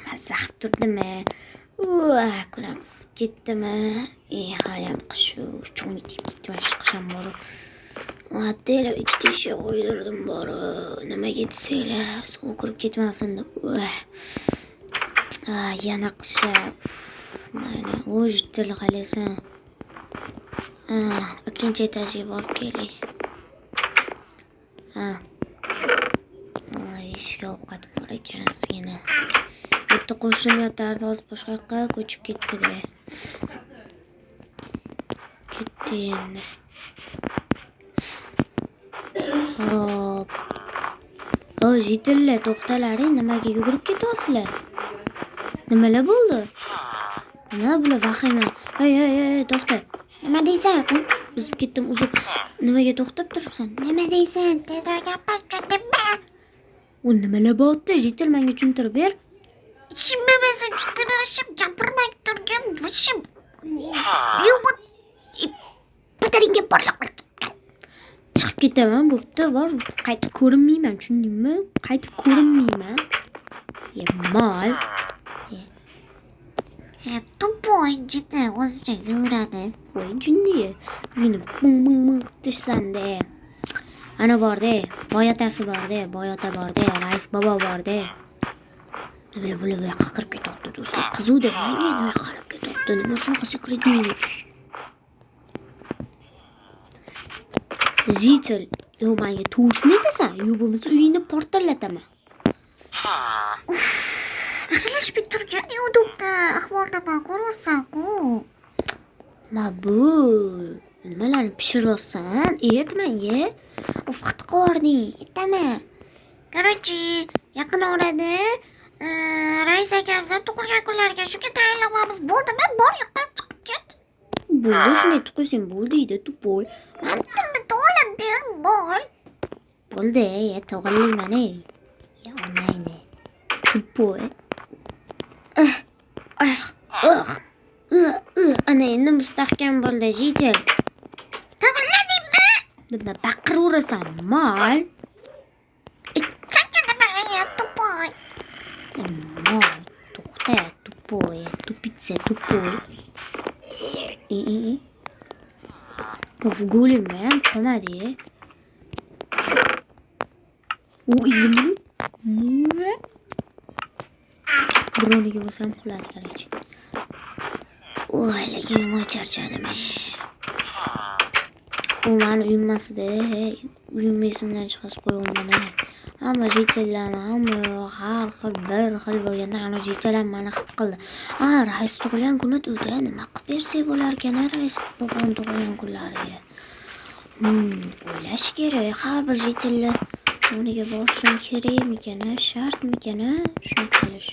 Mazza qilib turdimi? Kunam isib ketdimi? Haliyam qish cho'ng tiyib ketdi mana shu qisham bor. Attaylar ikkita eshak qo'ydirdim bor. Nimaga desanglar, suv kirib ketmasin deb. Yana qisha. Mana o'j til qalasan. Ikkinchi etajga borib keling. Ishga ovqat bor ekan yana. Bitta qo'shnim yotardi, hozir boshqa yoqqa ko'chib ketdi-da. Ketdi endi. Hop. Jitilla, to'xtalaring, nimaga yugurib ketyapsizlar? Nimalar bo'ldi? Nima bular vahima? Hey, to'xta. Nima deysan? Bizib ketdim, uzib. Nimaga to'xtab turibsan? Nima deysan? Tezroq gapirma. U nimalar bo'ldi? Jitil menga tushuntirib ber. Ishimmasin, tushuntirishim, gapirmay turgan vashim. Yo'q. Pataringga borliq. Chiqib ketaman, bo'pti, bor. Qaytib ko'rinmayman, tushundingmi? Qaytib ko'rinmayman. Mol. Tuppoy jita o'zicha yuradi. Voy jinni. Meni bung qilishsam-da. Ana bor-da, boyotasi bor-da, boyota bor-da, rais bobo bor-da. Nima bo'lib bu yoqqa kirib ketyapti do'stlar? Qizuvda nima qarab ketyapti? Nima shunaqa sekretniy? Jitil, yo menga to'shni desan, yo bo'lmasa uyingni portallataman. Aralashib turgan yo'dobda, ahvoldaman, ko'rsan-ku. Mabul, nimalarni pishiryapsan? Menga. Vaqt qording, aytaman. Короче, yaqin orada rais akamizdan tug'ilgan kunlariga shunga tayyorlanamiz. Bo'ldimi? Bor yoqdan chiqib ket. Bo'ldi, shunday qo'ysang bo'ldi-da, tupoy. Mana to'g'rilab ber, bol. Bo'ldi, to'g'rilayman. Onayni. Tupoy. Ana endi mustahkam bo'ldi, jitil. To'g'riladingmi? Nima baqiraversan, mol? Тупой. Мол, to'xta, тупой, тупица, тупой. Of gulima ham qolmadi. U izimni birovniga bo'lsam quladi qarang. Lekin men charchadim. U meni uyumasida, uyim esimdan chiqarib qo'yganman. Hamma jitillarni har xil bir xil bo'lganda ana jitillar meni his qildi. Rais tug'ilgan kuni edi, nima qilib bersak bo'lar ekan rais boboni tug'ilgan kunlariga. O'ylash kerak, har bir jitillar o'rniga borishim kerakmikan, shartmikan, shuni qilish.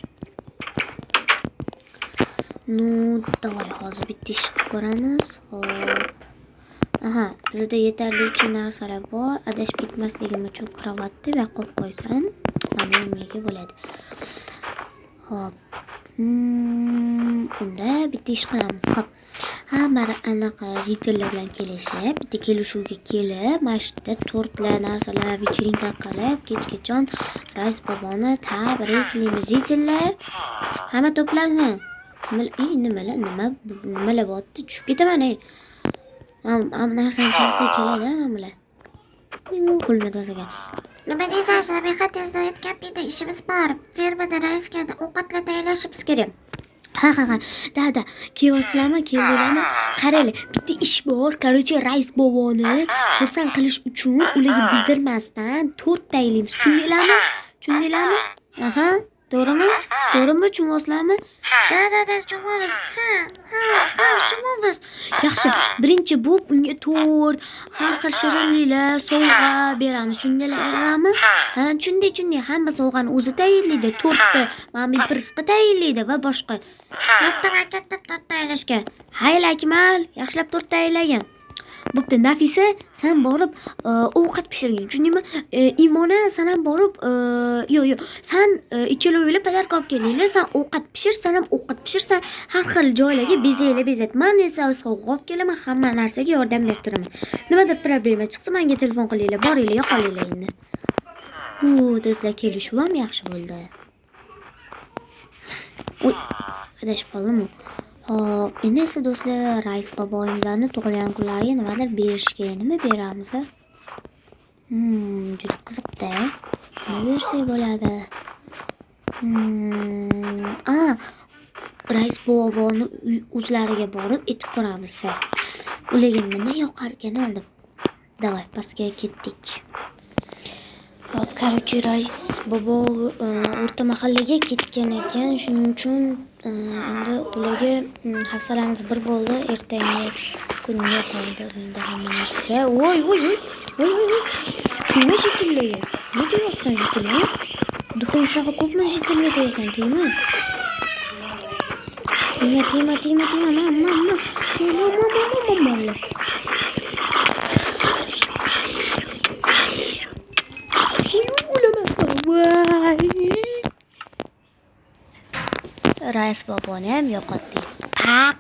Davay hozir bitta ish qilib ko'ramiz. Hop. Bizda yetarlicha narsalar bor. Adashib ketmasligim uchun kravatni va qo'yib qo'ysam, mana bunga bo'ladi. Hop. Bunda bitta ish qilamiz. Hop. Hamma anaqa jitillar bilan kelishib, bitta kelishuvga kelib, mana shu yerda tortlar, narsalar, вечеринка qilib, kechgacha rais boboni tabrik qilamiz. Jitillar hamma to'plansin. Nimalar bo'pti? Tushib ketaman. Narsani chalsa keladi, hammalar. Qo'lni to'sagan. Nima deysan, Sabiha tezda aytgan edi, ishimiz bor. Fermada raisga ovqatlar tayyorlashimiz kerak. Da. Kelyapsizlarmi? Keldilarmi? Qaranglar, bitta ish bor. Короче, rais boboni xursand qilish uchun ularga bildirmasdan 4 tayyorlaymiz. Tushundinglarmi? To'g'rimi? Tushunasizlarmi? Da, tushunamiz. Tushunamiz. Yaxshi, birinchi bo'lib unga to'rt, har xil shirinliklar, sovg'a beramiz. Tushundinglarmi? Tushundim. Hamma sovg'ani o'zi tayyorlaydi. To'rtni mana birisi tayyorlaydi va boshqa. To'rt tayyorlashga. Hayl Akmal, yaxshilab to'rt tayyorlagan. Bo'pti, Nafisa, sen borib ovqat pishirgin. Tushundingmi? Imona, sen ham borib, yo'q, sen ikkalovinglar padarka olib kelinglar. Sen ovqat pishir, sen ham ovqat pishirsan. Har xil joylarga bezat. Men esa sovg'a olib kelaman, hamma narsaga yordam berib turaman. Nimada problema chiqsa, menga telefon qilinglar, boringlar, yo'qolinglar endi. Do'stlar, kelishuv ham yaxshi bo'ldi. Uy, adashib qoldim. Hop, endi esa do'stlar, rais boboyimlarni tug'ilgan kunlariga nimadir berishga, nima beramiz? Juda qiziqda. Nima bersak bo'ladi? Rais boboni o'zlariga borib aytib ko'ramiz. Ularga nima yoqar ekan oldim. Davay, pastga ketdik. Hop, короче, rais bobo o'rta mahallaga ketgan ekan. Shuning uchun endi ularga hafsalamiz bir bo'ldi. Ertangi kunga qoldirildi hamma narsa. Voy. Nima shekilli? Nima deyapsan shekilli? Duxon shag'i ko'pmi shekilli deyapsan, deymi? Tima. Mamma. Rais boboni ham yo'qotdik. Paq.